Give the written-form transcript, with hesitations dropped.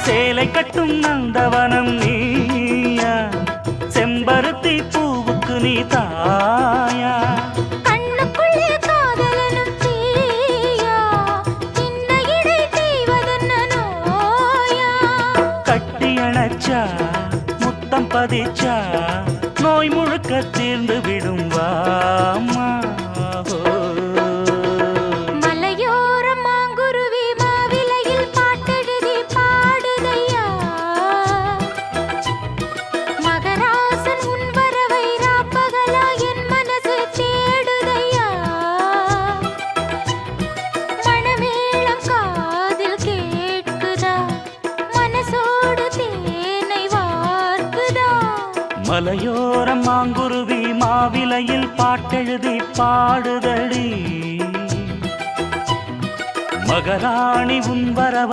சேலை கட்டும் நந்தவனம் நீயா, செம்பருத்தி பூவுக்கு நீ தாயா. கண்ணுக்குள்ளே காதலனும் தீயா, சின்ன இடை செய்வதென்ன நோயா. கட்டி அணைச்சா முத்தம் பதிச்சா நோய் முழுக்க தீர்ந்து விடும் வாமா. மலையோரம் மாங்குருவி மாவிலையில் பாட்டெழுதி பாடுதையா, மகராசன் உன் வரவை ராப்பகலா என் மனசு தேடுதையா. மணமேளம் காதில் கேட்குதா, மனசோடு தேனை வார்க்குதா. மலையோரம் மாங்குருவி மாவிலையில் பாட்டெழுதி பாடுதடி, மகராணி உன் வரவை